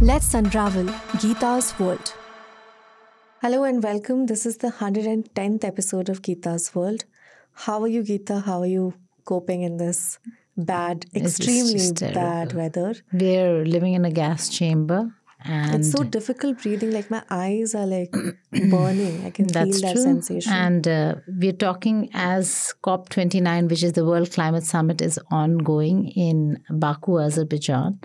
Let's unravel Geeta's world. Hello and welcome. This is the 110th episode of Geeta's world. How are you, Geeta? How are you coping in this extremely bad weather? We're living in a gas chamber. And it's so difficult breathing. Like my eyes are like burning. I can feel that sensation. And we're talking as COP29, which is the World Climate Summit, is ongoing in Baku, Azerbaijan.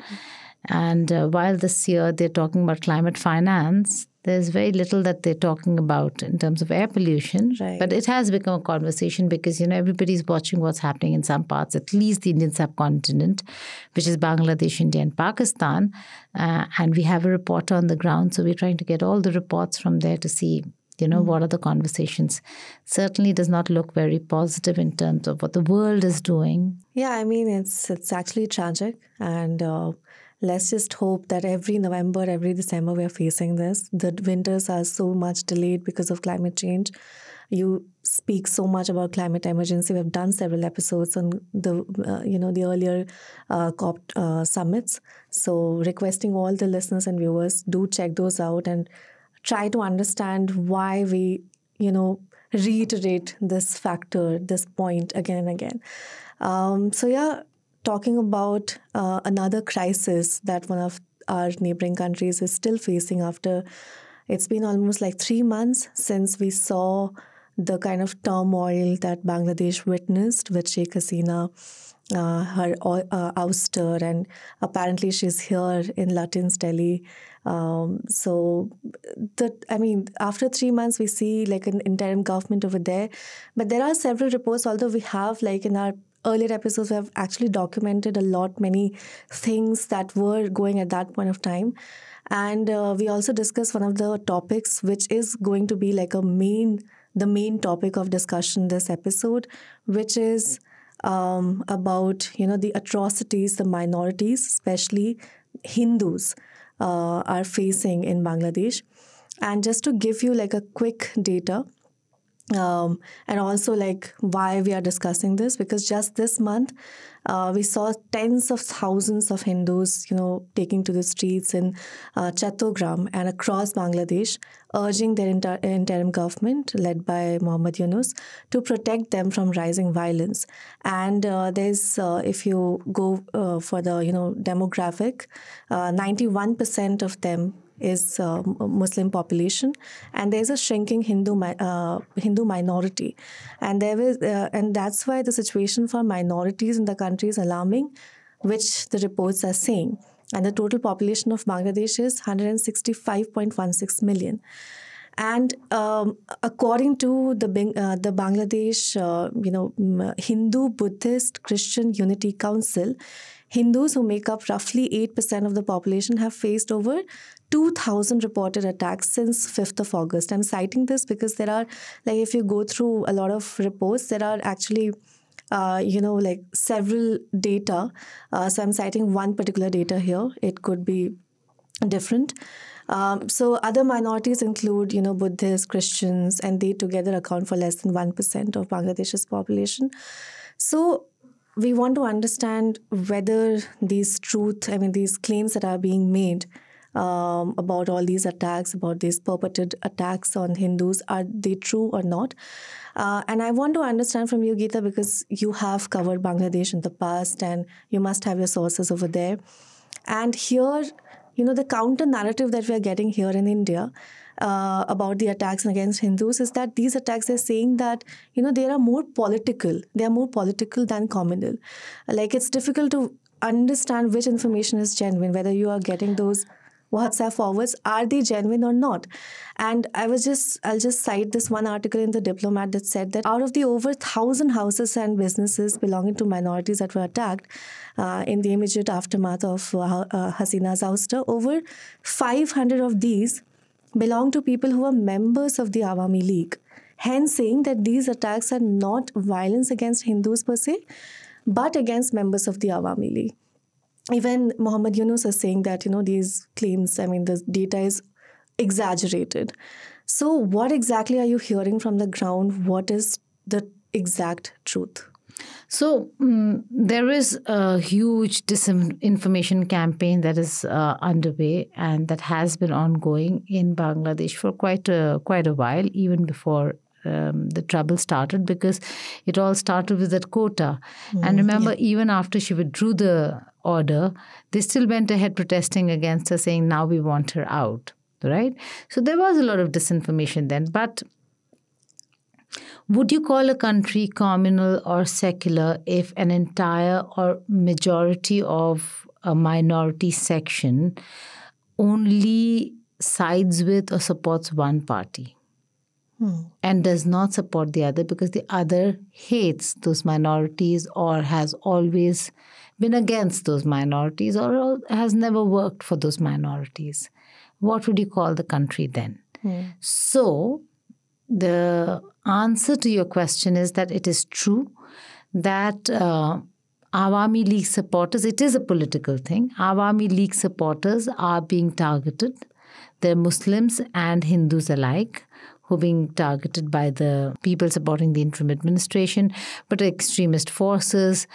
And while this year they're talking about climate finance, there's very little that they're talking about in terms of air pollution. Right. But it has become a conversation because, everybody's watching what's happening in some parts, at least the Indian subcontinent, which is Bangladesh, India, and Pakistan. And we have a reporter on the ground. So we're trying to get all the reports from there to see, what are the conversations. Certainly does not look very positive in terms of what the world is doing. Yeah, I mean, it's actually tragic. And let's just hope that every November, every December, we're facing this. The winters are so much delayed because of climate change. You speak so much about climate emergency. We've done several episodes on the earlier COP summits. So requesting all the listeners and viewers, do check those out and try to understand why we, reiterate this factor, this point again and again. Talking about another crisis that one of our neighboring countries is still facing after it's been almost like 3 months since we saw the kind of turmoil that Bangladesh witnessed with Sheikh Hasina, her ouster, and apparently she's here in Lutyens, Delhi. After 3 months, we see like an interim government over there. But there are several reports, although we have like in our earlier episodes, we have actually documented many things that were going at that point of time. And we also discussed one of the topics, which is going to be like the main topic of discussion this episode, which is about, the atrocities the minorities, especially Hindus, are facing in Bangladesh. And just to give you like a quick data, and also like why we are discussing this, because just this month we saw tens of thousands of Hindus, taking to the streets in Chattogram and across Bangladesh, urging their interim government led by Muhammad Yunus to protect them from rising violence. And there's if you go for the demographic, 91% of them is Muslim population, and there's a shrinking Hindu minority, and and that's why the situation for minorities in the country is alarming, which the reports are saying. And the total population of Bangladesh is 165.16 million. And according to the Bangladesh, Hindu, Buddhist, Christian Unity Council, Hindus, who make up roughly 8% of the population, have faced over 2,000 reported attacks since 5th of August. I'm citing this because there are, like, if you go through a lot of reports, there are actually, several data. So I'm citing one particular data here. It could be different. So other minorities include, Buddhists, Christians, and they together account for less than 1% of Bangladesh's population. So we want to understand whether these claims that are being made about all these attacks, about these purported attacks on Hindus, are they true or not? And I want to understand from you, Geeta, because you have covered Bangladesh in the past and you must have your sources over there. And here, the counter narrative that we are getting here in India about the attacks against Hindus is that these attacks are saying that, they are more political. They are more political than communal. Like, it's difficult to understand which information is genuine, whether you are getting those WhatsApp forwards, are they genuine or not? And I'll just cite this one article in the Diplomat that said that out of the over 1,000 houses and businesses belonging to minorities that were attacked in the immediate aftermath of Hasina's ouster, over 500 of these belong to people who are members of the Awami League. Hence saying that these attacks are not violence against Hindus per se, but against members of the Awami League. Even Muhammad Yunus is saying that, these claims, the data is exaggerated. So what exactly are you hearing from the ground? What is the exact truth? So there is a huge disinformation campaign that is underway and that has been ongoing in Bangladesh for quite a while, even before the trouble started, because it all started with that quota. And remember, even after she withdrew the order, they still went ahead protesting against her, saying, now we want her out, right? So there was a lot of disinformation then. But would you call a country communal or secular if an entire or majority of a minority section only sides with or supports one party and does not support the other because the other hates those minorities or has always been against those minorities or has never worked for those minorities? What would you call the country then? So the answer to your question is that it is true that Awami League supporters, it is a political thing. Awami League supporters are being targeted. They're Muslims and Hindus alike who are being targeted by the people supporting the interim administration, but extremist forces,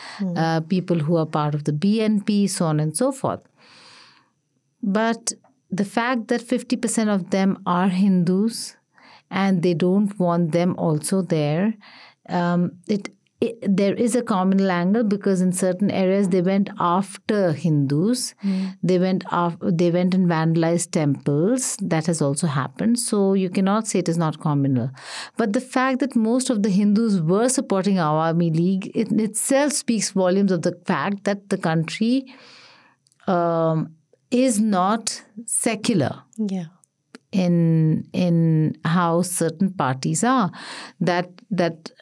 people who are part of the BNP, so on and so forth. But the fact that 50% of them are Hindus and they don't want them also there, there is a communal angle because in certain areas they went after Hindus. They went and vandalized temples. That has also happened. So you cannot say it is not communal. But the fact that most of the Hindus were supporting Awami League, it itself speaks volumes of the fact that the country is not secular. Yeah. In how certain parties are, that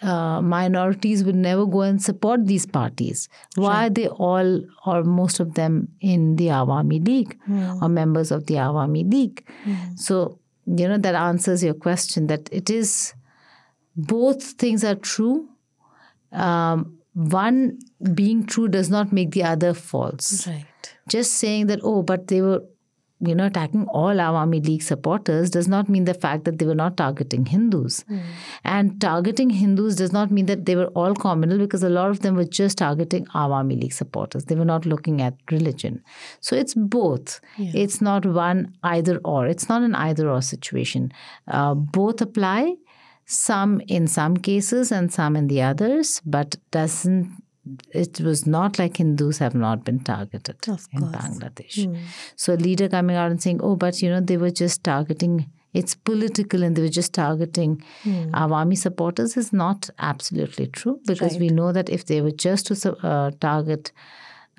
minorities would never go and support these parties. Why are they all or most of them in the Awami League or members of the Awami League? So, that answers your question that it is both things are true. One being true does not make the other false. Right. Just saying that, but they were attacking all Awami League supporters does not mean the fact that they were not targeting Hindus. And targeting Hindus does not mean that they were all communal because a lot of them were just targeting Awami League supporters. They were not looking at religion. So it's both. Yeah. It's not one either or. It's not an either or situation. Both apply, some in some cases and some in the others, but it was not like Hindus have not been targeted in Bangladesh. So a leader coming out and saying, but they were just targeting, it's political and they were just targeting Awami supporters is not absolutely true because we know that if they were just to target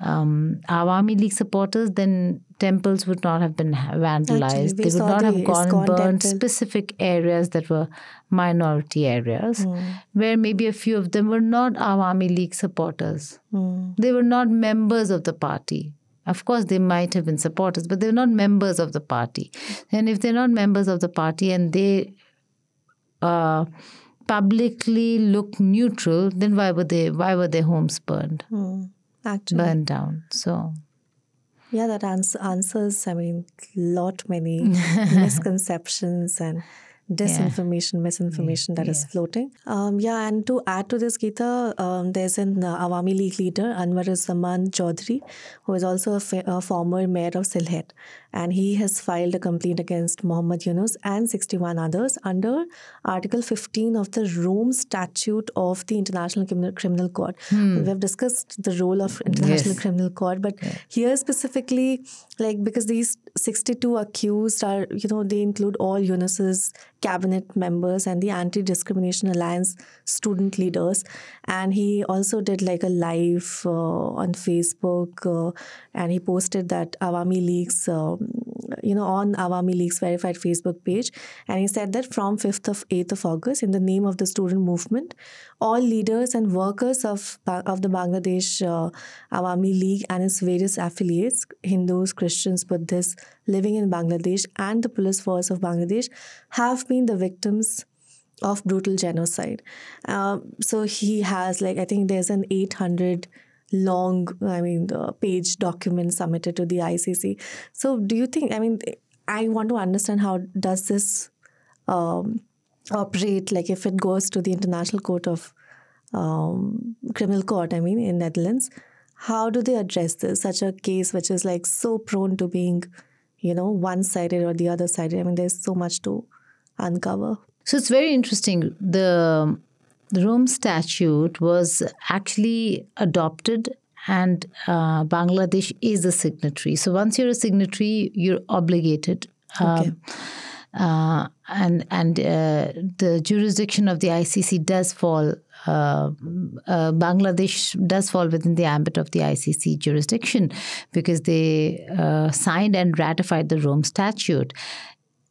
Awami League supporters, then temples would not have been vandalized. They would not have gone and burned specific areas that were minority areas, where maybe a few of them were not Awami League supporters. They were not members of the party. Of course, they might have been supporters, but they were not members of the party. And if they're not members of the party and they publicly look neutral, then why were their homes burned? Burned down. So, yeah, that answers, many misconceptions and disinformation, misinformation that is floating. And to add to this, Geeta, there's an Awami League leader, Anwaruzzaman Chowdhury, who is also a former mayor of Sylhet. And he has filed a complaint against Muhammad Yunus and 61 others under Article 15 of the Rome Statute of the International Criminal Court. We have discussed the role of International Criminal Court, but here specifically, because these 62 accused are, they include all Yunus's cabinet members and the Anti-Discrimination Alliance student leaders. And he also did a live on Facebook and he posted that Awami League's, on Awami League's verified Facebook page. And he said that from 8th of August, in the name of the student movement, all leaders and workers of the Bangladesh Awami League and its various affiliates, Hindus, Christians, Buddhists, living in Bangladesh and the police force of Bangladesh have been the victims of brutal genocide. So he has, I think there's an 800 long, page document submitted to the ICC. So do you think, I want to understand how does this operate, if it goes to the International Court of criminal court, in Netherlands. How do they address this? Such a case which is like so prone to being, one-sided or the other sided. There's so much to uncover. So it's very interesting. The Rome Statute was actually adopted, and Bangladesh is a signatory. So once you're a signatory, you're obligated. Okay. And the jurisdiction of the ICC does fall. Bangladesh does fall within the ambit of the ICC jurisdiction because they signed and ratified the Rome Statute.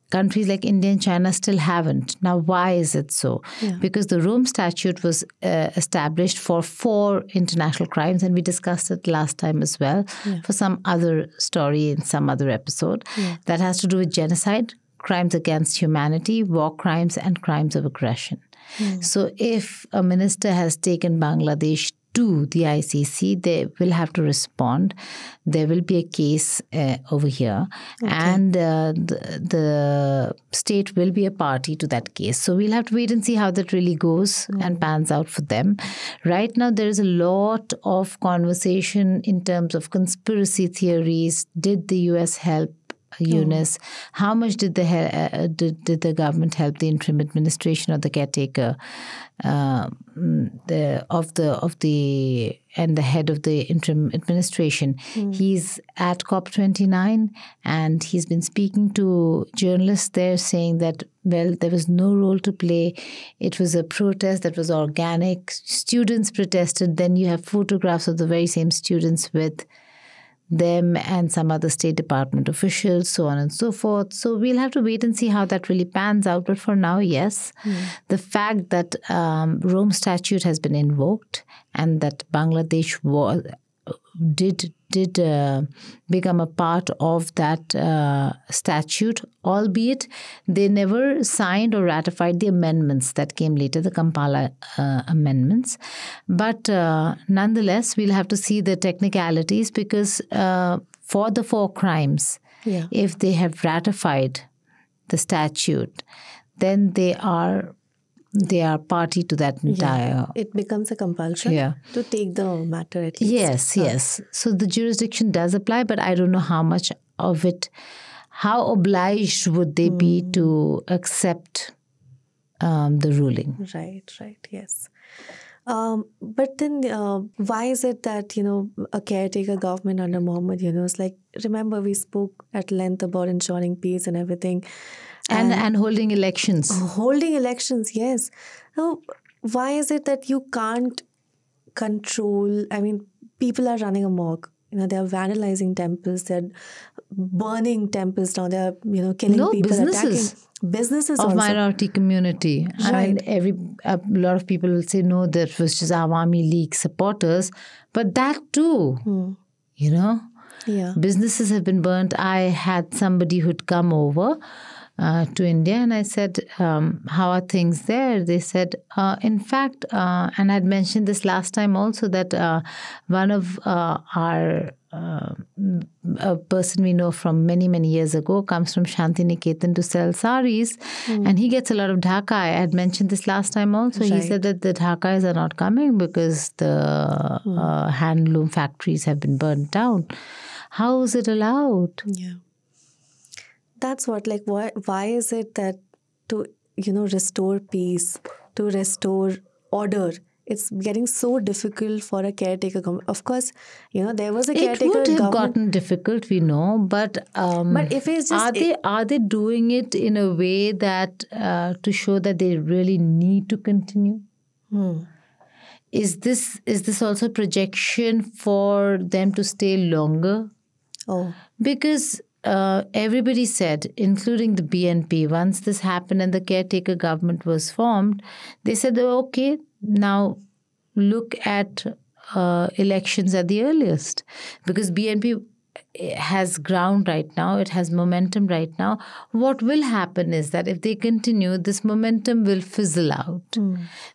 Countries like India and China still haven't. Now, why is it so? Yeah. Because the Rome Statute was established for 4 international crimes, and we discussed it last time as well for some other story in some other episode that has to do with genocide, crimes against humanity, war crimes, and crimes of aggression. So if a minister has taken Bangladesh to the ICC, they will have to respond. There will be a case over here, and the state will be a party to that case. So we'll have to wait and see how that really goes and pans out for them. Right now, there is a lot of conversation in terms of conspiracy theories. Did the US help Yunus? How much did the government help the interim administration or the caretaker, and the head of the interim administration? He's at COP29, and he's been speaking to journalists there, saying that there was no role to play. It was a protest that was organic. Students protested. Then you have photographs of the very same students with them and some other State Department officials, so on and so forth. So we'll have to wait and see how that really pans out. But for now, yes, the fact that Rome Statute has been invoked and that Bangladesh did become a part of that statute, albeit they never signed or ratified the amendments that came later, the Kampala amendments. But nonetheless, we'll have to see the technicalities, because for the 4 crimes, if they have ratified the statute, then they are party to that entire... It becomes a compulsion to take the matter at least. Yes. So the jurisdiction does apply, but I don't know how much of it, how obliged would they be to accept the ruling. Right, yes. But then why is it that, a caretaker government under Muhammad Yunus, remember we spoke at length about ensuring peace and everything. And holding elections. Holding elections, yes. So why is it that you can't control? People are running amok. They are vandalizing temples. They're burning temples down. They're, killing people, businesses. Attacking businesses of also. Minority community. Right. A lot of people will say, no, that was just Awami League supporters. But that too, Yeah. Businesses have been burnt. I had somebody who'd come over to India, and I said, how are things there? They said, in fact, and I'd mentioned this last time also, that one of a person we know from many, many years ago comes from Shantiniketan to sell saris, and he gets a lot of Dhaka. I had mentioned this last time also. Right. He said that the Dhakas are not coming because the handloom factories have been burnt down. How is it allowed? Yeah. That's what, why is it that to, restore peace, to restore order, it's getting so difficult for a caretaker government? Of course, there was a caretaker government. It would have gotten difficult, we know, but if it's just... Are they doing it in a way that to show that they really need to continue? Is this also projection for them to stay longer? Oh. Because everybody said, including the BNP, once this happened and the caretaker government was formed, they said, okay, now look at elections at the earliest. Because BNP has ground right now, it has momentum right now. What will happen is that if they continue, this momentum will fizzle out.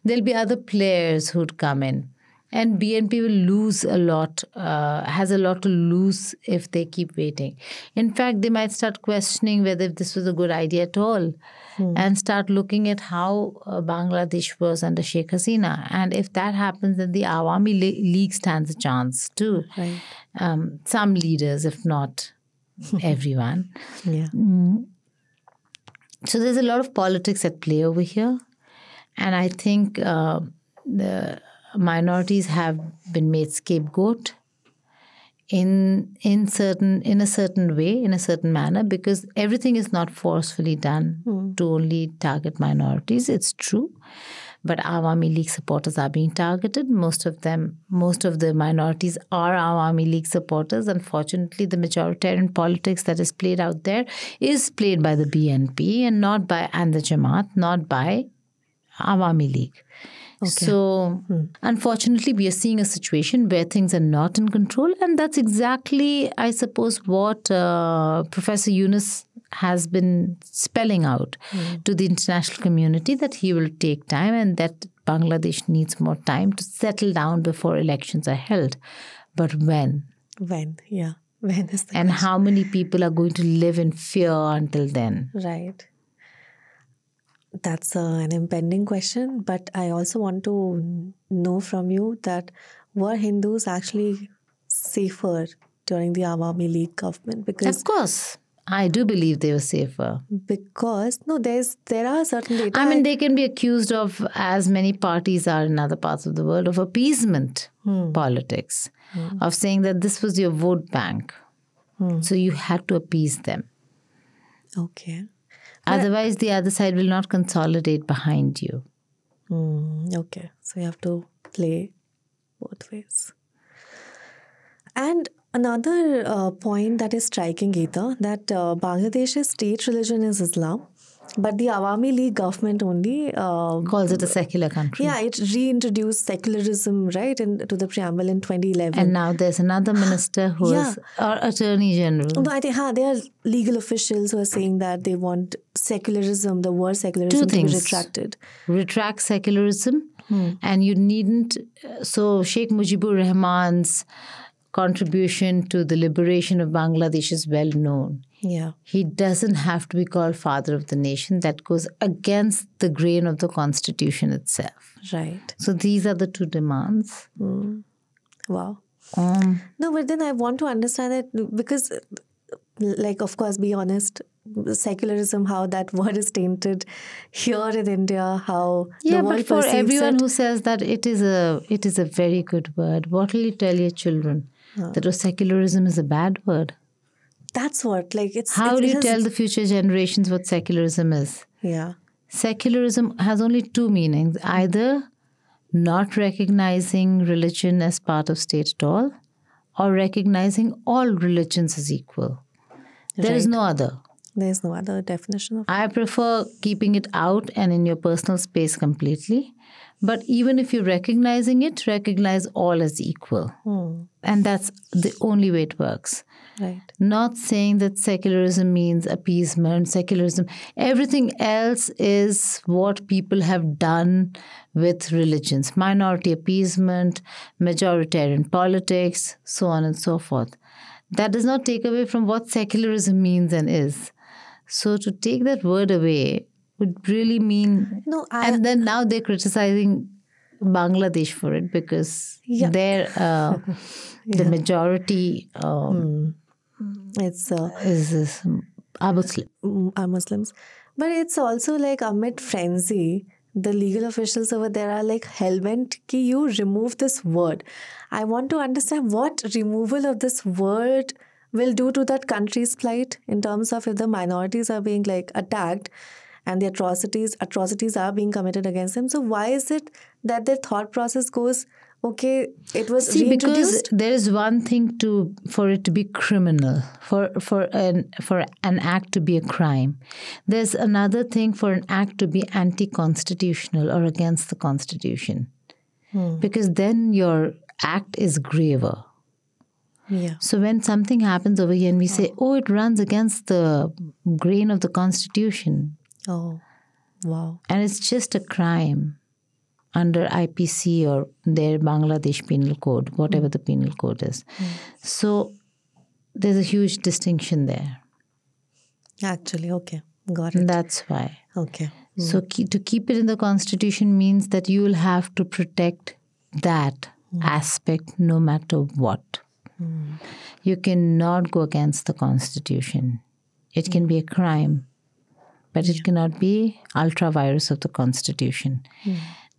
There'll be other players who'd come in. And BNP will lose a lot, has a lot to lose if they keep waiting. In fact, they might start questioning whether this was a good idea at all and start looking at how Bangladesh was under Sheikh Hasina. And if that happens, then the Awami League stands a chance too. Right. Some leaders, if not everyone. Yeah. So there's a lot of politics at play over here. And I think the minorities have been made scapegoat in a certain way, in a certain manner, because everything is not forcefully done to only target minorities. It's true. But Awami League supporters are being targeted. Most of the minorities are Awami League supporters. Unfortunately, the majoritarian politics that is played out there is played by the BNP and the Jamaat, not by Awami League. Okay. So, unfortunately, we are seeing a situation where things are not in control. And that's exactly, I suppose, what Professor Yunus has been spelling out to the international community, that he will take time and that Bangladesh needs more time to settle down before elections are held. But when? When, yeah. When is the And question? how many people are going to live in fear until then? Right. That's an impending question, but I also want to know from you that were Hindus actually safer during the Awami League government? Because of course, I do believe they were safer. Because there are certain data. I mean, they can be accused of, as many parties are in other parts of the world, of appeasement politics, of saying that this was your vote bank, so you had to appease them. Okay. Otherwise, the other side will not consolidate behind you. Okay. So you have to play both ways. And another point that is striking, Geeta, that Bangladesh's state religion is Islam, but the Awami League government only calls it a secular country. Yeah, it reintroduced secularism, right, to the preamble in 2011. And now there's another minister who is our Attorney General. No, I think there are legal officials who are saying that they want secularism, the word secularism, to be retracted. Retract secularism, and you needn't. So Sheikh Mujibur Rahman's contribution to the liberation of Bangladesh is well known. Yeah. He doesn't have to be called father of the nation. That goes against the grain of the constitution itself. Right. So these are the two demands. Wow. No, but then I want to understand that because, like, of course, be honest, secularism, how that word is tainted here in India, how the world but for perceives everyone it. who says that it is a very good word, what will you tell your children? That secularism is a bad word? That's what, like, it's... How do you tell the future generations what secularism is? Yeah. Secularism has only two meanings. Either not recognizing religion as part of state at all, or recognizing all religions as equal. There is no other. There's no other definition of it. I prefer keeping it out and in your personal space completely. But even if you're recognizing it, recognize all as equal. And that's the only way it works. Right. Not saying that secularism means appeasement, secularism. Everything else is what people have done with religions. Minority appeasement, majoritarian politics, so on and so forth. That does not take away from what secularism means and is. So to take that word away would really mean... And then now they're criticizing Bangladesh for it because they're the majority are Muslims. But it's also like amid frenzy, the legal officials over there are like hell-bent ki you remove this word. I want to understand what removal of this word will do to that country's plight in terms of if the minorities are being like attacked and the atrocities are being committed against them. So why is it that their thought process goes, okay, it was reintroduced? Because there is one thing for it to be criminal, for an act to be a crime. There's another thing for an act to be anti-constitutional or against the Constitution. Because then your act is graver. Yeah. So when something happens over here and we say, oh, it runs against the grain of the Constitution. Oh, wow. And it's just a crime. under IPC or their Bangladesh penal code, whatever the penal code is. So there's a huge distinction there. Actually, okay. Got it. That's why. Okay. So to keep it in the Constitution means that you will have to protect that aspect no matter what. You cannot go against the Constitution. It can be a crime, but it cannot be ultra-virus of the Constitution.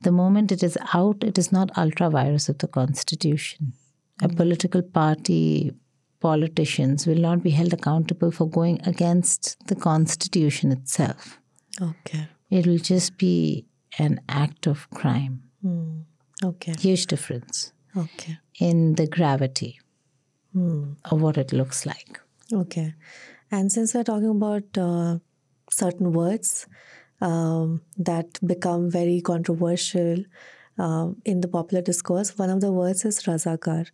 The moment it is out, it is not ultra-virus of the Constitution. A political party, politicians will not be held accountable for going against the Constitution itself. Okay. It will just be an act of crime. Okay. Huge difference Okay. in the gravity of what it looks like. Okay. And since we're talking about certain words that become very controversial in the popular discourse, one of the words is Razakaar,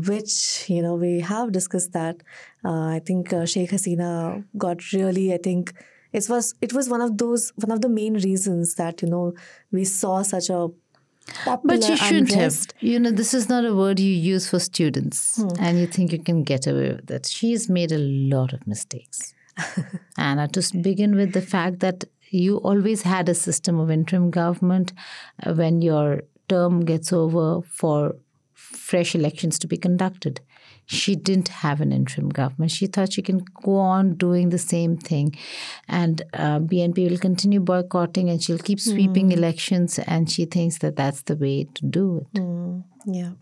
which, we have discussed that. I think Sheikh Hasina got really, it was one of the main reasons that, we saw such a popular But you shouldn't unrest. have. This is not a word you use for students and you think you can get away with it. She's made a lot of mistakes. And to begin with the fact that you always had a system of interim government when your term gets over for fresh elections to be conducted. She didn't have an interim government. She thought she can go on doing the same thing. And BNP will continue boycotting and she'll keep sweeping elections. And she thinks that that's the way to do it. Yeah.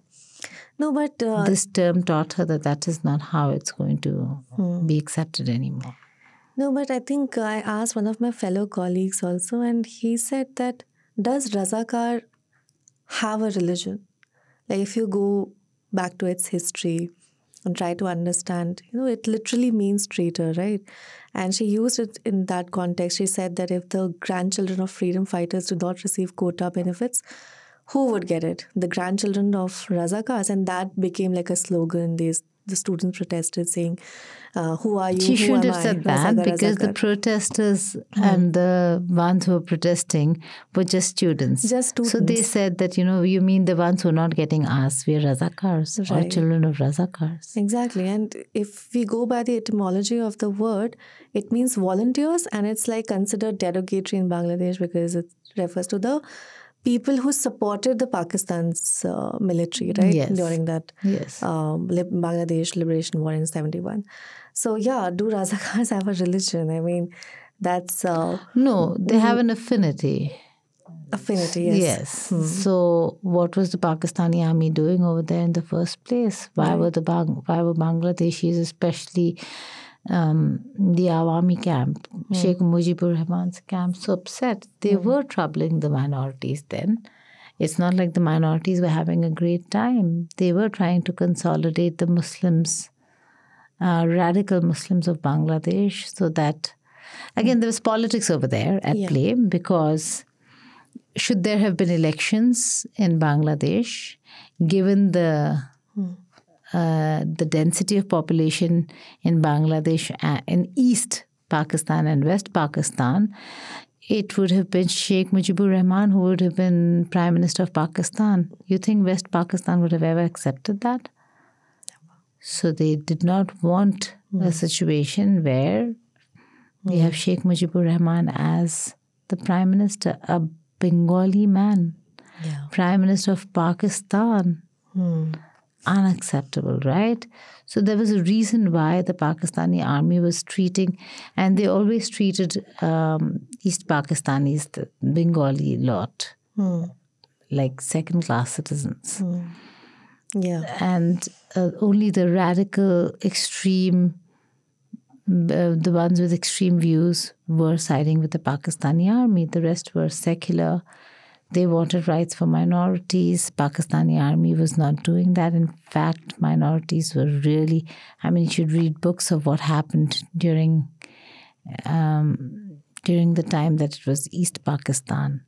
No, but This term taught her that that is not how it's going to be accepted anymore. no, but I think I asked one of my fellow colleagues also, and he said that, does Razakaar have a religion? Like, if you go back to its history and try to understand, it literally means traitor, right? And she used it in that context. She said that if the grandchildren of freedom fighters do not receive quota benefits, who would get it? The grandchildren of Razakaars. And that became like a slogan. The students protested saying, who are you? She Who shouldn't am have I? said that Razakaar, because the Razakaar. protesters and the ones who were protesting were just students. Just students. So they said that, you mean the ones who are not getting asked, we are Razakaars or Right. children of Razakaars. Exactly. And if we go by the etymology of the word, it means volunteers, and it's like considered derogatory in Bangladesh because it refers to the people who supported the Pakistan's military, right? Yes. During that Yes. Bangladesh Liberation War in 1971. So yeah, do Razakars have a religion? I mean, that's No, they have an affinity. affinity, yes. Yes. So what was the Pakistani army doing over there in the first place? Why were Bangladeshis, especially the Awami camp, Sheikh Mujibur Rahman's camp, so upset? They were troubling the minorities then. It's not like the minorities were having a great time. They were trying to consolidate the Muslims, radical Muslims of Bangladesh, so that, again, there was politics over there at play, because should there have been elections in Bangladesh, given the density of population in Bangladesh, in East Pakistan and West Pakistan, it would have been Sheikh Mujibur Rahman who would have been Prime Minister of Pakistan. You think West Pakistan would have ever accepted that? So they did not want a situation where we have Sheikh Mujibur Rahman as the Prime Minister, a Bengali man, Prime Minister of Pakistan. Unacceptable, right? So there was a reason why the Pakistani army was treating, and they always treated East Pakistanis, the Bengali lot, like second-class citizens. Yeah. And only the radical, extreme, the ones with extreme views were siding with the Pakistani army. The rest were secular. They wanted rights for minorities. Pakistani army was not doing that. In fact, minorities were really, you should read books of what happened during the time that it was East Pakistan,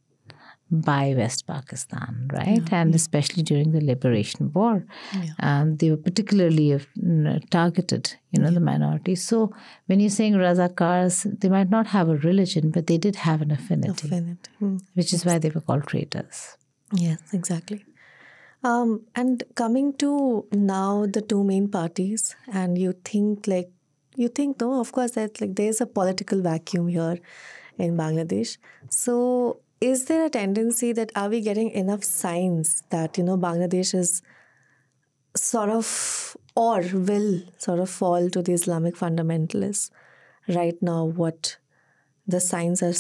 by West Pakistan, right? And especially during the Liberation War. They were particularly targeted, the minorities. So when you're saying Razakaars, they might not have a religion, but they did have an affinity. Which is why they were called traitors. Yes, exactly. And coming to now the two main parties, and you think no, of course, that there's a political vacuum here in Bangladesh. So is there a tendency that are we getting enough signs that, Bangladesh is sort of or will sort of fall to the Islamic fundamentalists right now? What the signs are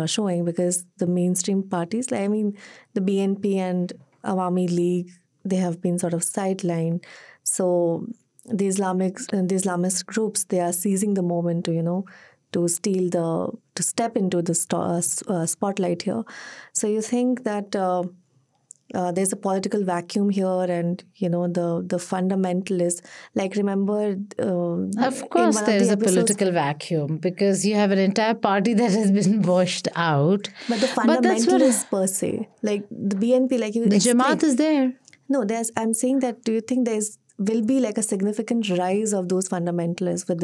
showing, because the mainstream parties, the BNP and Awami League, they have been sort of sidelined. So the Islamist groups, they are seizing the moment to to step into the spotlight here. So you think that there's a political vacuum here, and the fundamentalists, remember of course there is a political vacuum, because you have an entire party that has been washed out, but the fundamentalists per se, like the BNP, the Jamaat is there. No, I'm saying that, do you think will be a significant rise of those fundamentalists with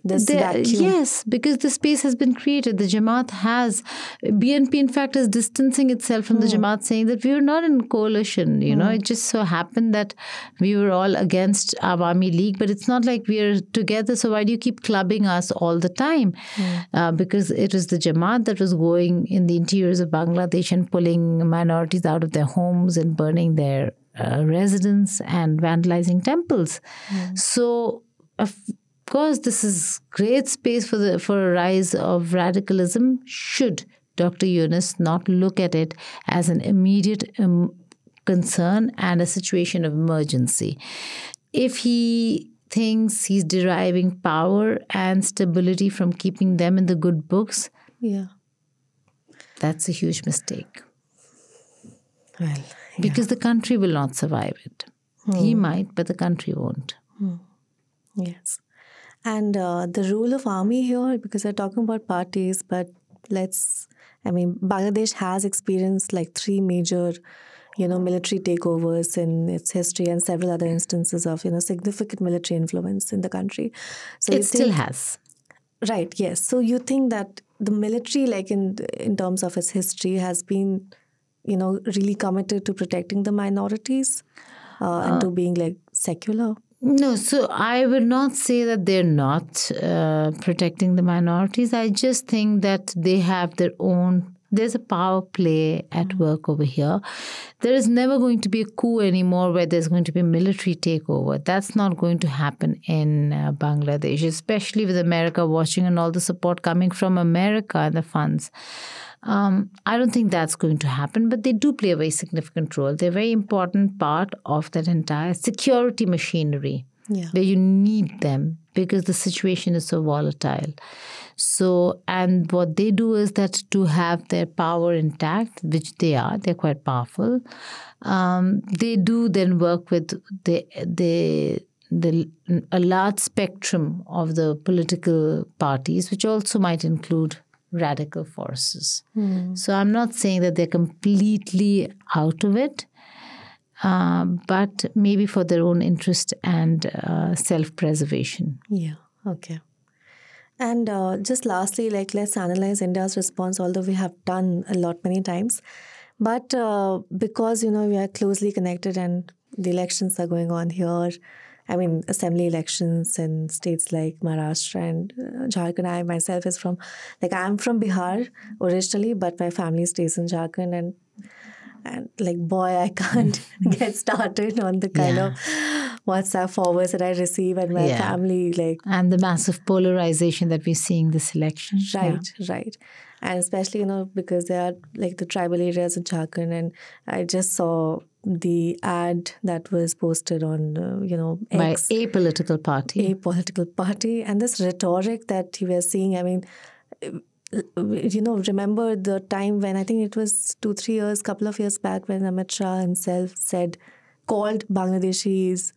this vacuum? Yes, because the space has been created. The Jamaat has. BNP, in fact, is distancing itself from the Jamaat, saying that we were not in coalition. It just so happened that we were all against Awami League, but it's not like we are together. So why do you keep clubbing us all the time? Because it was the Jamaat that was going in the interiors of Bangladesh and pulling minorities out of their homes and burning their residents and vandalizing temples. So, of course, this is great space for a rise of radicalism. Should Dr. Yunus not look at it as an immediate concern and a situation of emergency? If he thinks he's deriving power and stability from keeping them in the good books, that's a huge mistake. Well, because the country will not survive it. He might, but the country won't. Yes. And the role of army here, because we're talking about parties, but Bangladesh has experienced 3 major, military takeovers in its history, and several other instances of, significant military influence in the country. So it still has. Right, yes. So you think that the military, in terms of its history, has been really committed to protecting the minorities and to being secular? No, so I would not say that they're not protecting the minorities. I just think that they have their own, there's a power play at work over here. There is never going to be a coup anymore where there's going to be military takeover. That's not going to happen in Bangladesh, especially with America watching and all the support coming from America and the funds. I don't think that's going to happen, but they do play a very significant role. They're a very important part of that entire security machinery, where you need them because the situation is so volatile. So, and what they do is that to have their power intact, which they're quite powerful, they do then work with a large spectrum of the political parties, which also might include radical forces. So I'm not saying that they're completely out of it, but maybe for their own interest and self-preservation. Yeah, okay. And just lastly, let's analyze India's response, although we have done a lot many times. But because, we are closely connected and the elections are going on here, assembly elections in states like Maharashtra and Jharkhand. I myself is from, I'm from Bihar originally, but my family stays in Jharkhand, and boy, I can't get started on the kind of WhatsApp forwards that I receive, and my family and the massive polarization that we're seeing this election. Right. And especially, because there are the tribal areas in Jharkhand, and I just saw the ad that was posted on, X. By a political party. And this rhetoric that you were seeing, remember the time when, I think it was 2-3 years, couple of years back, when Amit Shah himself called Bangladeshis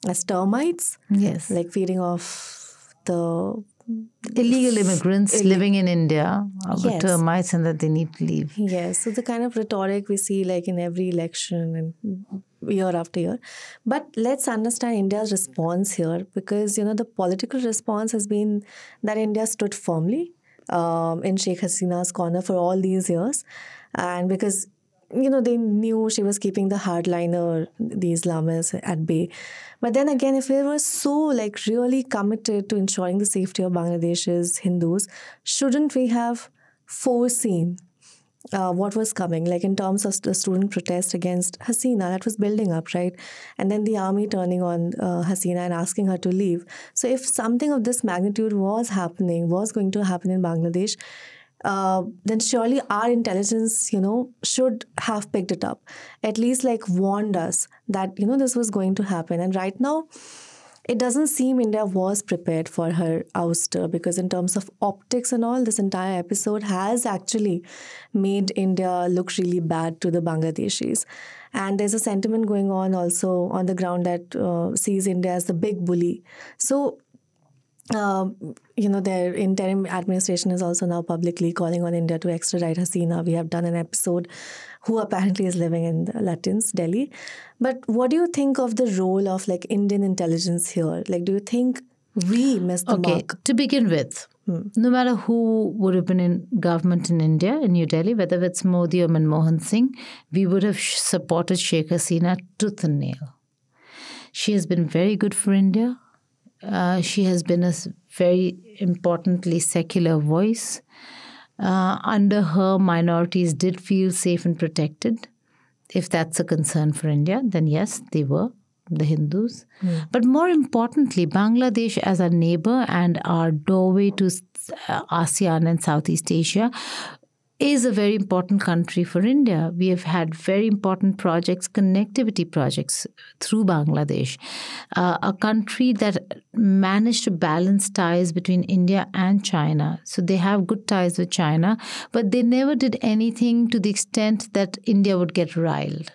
as termites. Yes. Feeding off the illegal immigrants living in India with termites and that they need to leave. Yes, so the kind of rhetoric we see like in every election and year after year. But let's understand India's response here, because, the political response has been that India stood firmly in Sheikh Hasina's corner for all these years. And because, they knew she was keeping the hardliner, the Islamists, at bay. But then again, if we were so really committed to ensuring the safety of Bangladesh's Hindus, shouldn't we have foreseen what was coming, in terms of the student protest against Hasina that was building up, right? And then the army turning on Hasina and asking her to leave. So if something of this magnitude was going to happen in Bangladesh, then surely our intelligence, should have picked it up, at least warned us that, this was going to happen. And right now, it doesn't seem India was prepared for her ouster, because in terms of optics and all, this entire episode has actually made India look really bad to the Bangladeshis. And there's a sentiment going on also on the ground that sees India as the big bully. So, their interim administration is also now publicly calling on India to extradite Hasina. We have done an episode, who apparently is living in Lutyens, Delhi. But what do you think of the role of Indian intelligence here? Do you think we missed the mark? To begin with, no matter who would have been in government in India, in New Delhi, whether it's Modi or Manmohan Singh, we would have supported Sheikh Hasina tooth and nail. She has been very good for India. She has been a very importantly secular voice. Under her, minorities did feel safe and protected. If that's a concern for India, then yes, they were, the Hindus. But more importantly, Bangladesh as a neighbor and our doorway to ASEAN and Southeast Asia is a very important country for India. We have had very important projects, connectivity projects through Bangladesh. A country that managed to balance ties between India and China. So they have good ties with China, but they never did anything to the extent that India would get riled.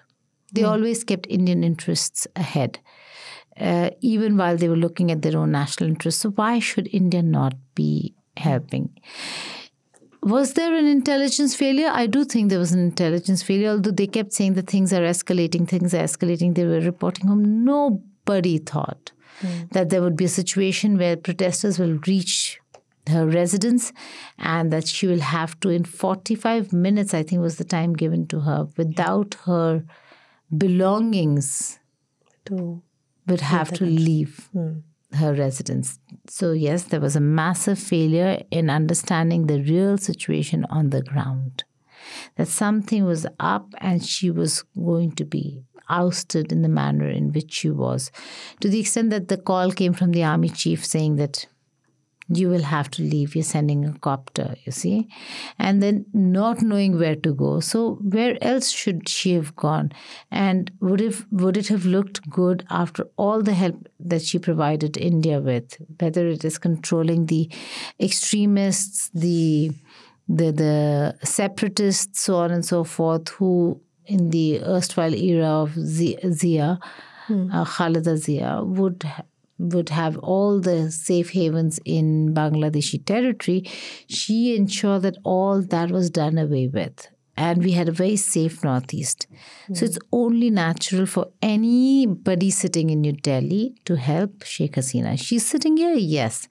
They always kept Indian interests ahead, even while they were looking at their own national interests. So why should India not be helping? Was there an intelligence failure? I do think there was an intelligence failure, although they kept saying that things are escalating. They were reporting home. Nobody thought that there would be a situation where protesters will reach her residence and that she will have to, in 45 minutes, I think was the time given to her, without her belongings, would have to leave her residence. So yes, there was a massive failure in understanding the real situation on the ground. That something was up and she was going to be ousted in the manner in which she was. To the extent that the call came from the army chief saying that you will have to leave, you're sending a copter, you see, and then not knowing where to go. So where else should she have gone? And would it have looked good after all the help that she provided India with, whether it is controlling the extremists, the separatists, so on and so forth, who in the erstwhile era of Zia, Khalida Zia, would have all the safe havens in Bangladeshi territory. She ensured that all that was done away with. And we had a very safe Northeast. So it's only natural for anybody sitting in New Delhi to help Sheikh Hasina. She's sitting here, yes.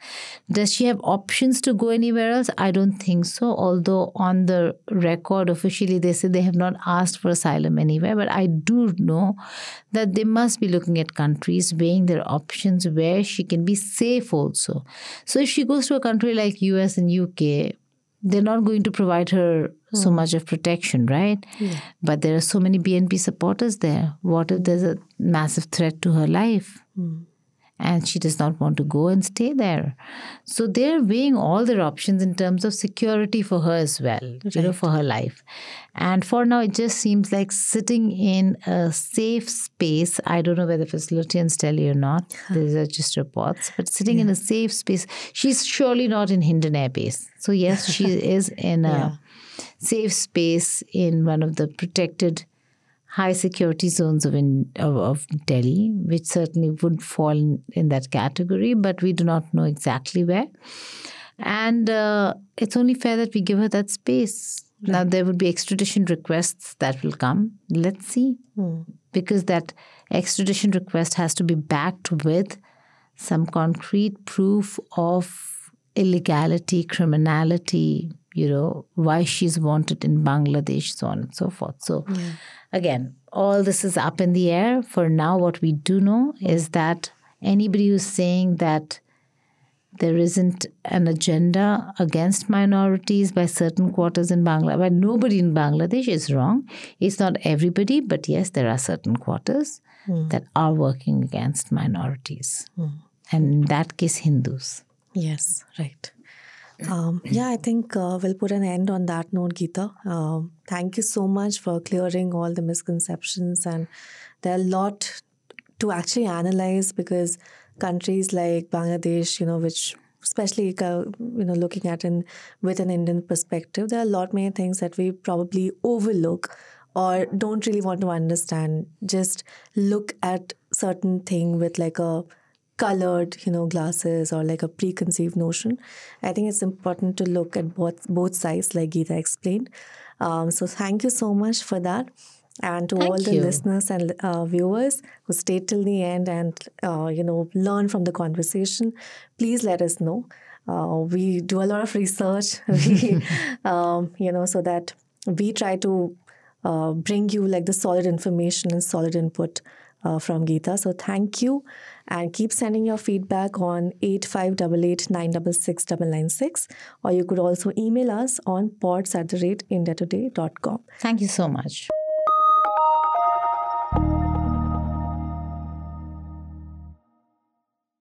Does she have options to go anywhere else? I don't think so. Although on the record officially they say they have not asked for asylum anywhere. But I do know that they must be looking at countries, weighing their options where she can be safe also. So if she goes to a country like US and UK, they're not going to provide her so much of protection, right? Yeah. But there are so many BNP supporters there. What if there's a massive threat to her life? And she does not want to go and stay there. So they're weighing all their options in terms of security for her as well, for her life. And for now, it just seems like sitting in a safe space. I don't know whether it's Lutyens Delhi or not. These are just reports. But sitting in a safe space. She's surely not in Hindon Air Base. So yes, she is in a safe space in one of the protected high security zones of Delhi, which certainly would fall in that category, but we do not know exactly where. And it's only fair that we give her that space. Right. Now, there would be extradition requests that will come. Let's see. Because that extradition request has to be backed with some concrete proof of illegality, criminality, why she's wanted in Bangladesh, so on and so forth. So, again, all this is up in the air. For now, what we do know is that anybody who's saying that there isn't an agenda against minorities by certain quarters in Bangladesh, but nobody in Bangladesh is wrong. It's not everybody, but yes, there are certain quarters that are working against minorities. And in that case, Hindus. Yes, right. I think we'll put an end on that note, Geeta. Thank you so much for clearing all the misconceptions. And there are a lot to actually analyze, because countries like Bangladesh, which especially, looking at with an Indian perspective, there are a lot many things that we probably overlook or don't really want to understand. Just look at certain thing with like a colored, glasses, or like a preconceived notion. I think it's important to look at both sides, like Geeta explained. So thank you so much for that. And to all the listeners and viewers who stayed till the end and, learn from the conversation, please let us know. We do a lot of research, so that we try to bring you like the solid information and solid input from Geeta. So thank you, and keep sending your feedback on 8588966996, or you could also email us on pods@indiatoday.com. Thank you so much.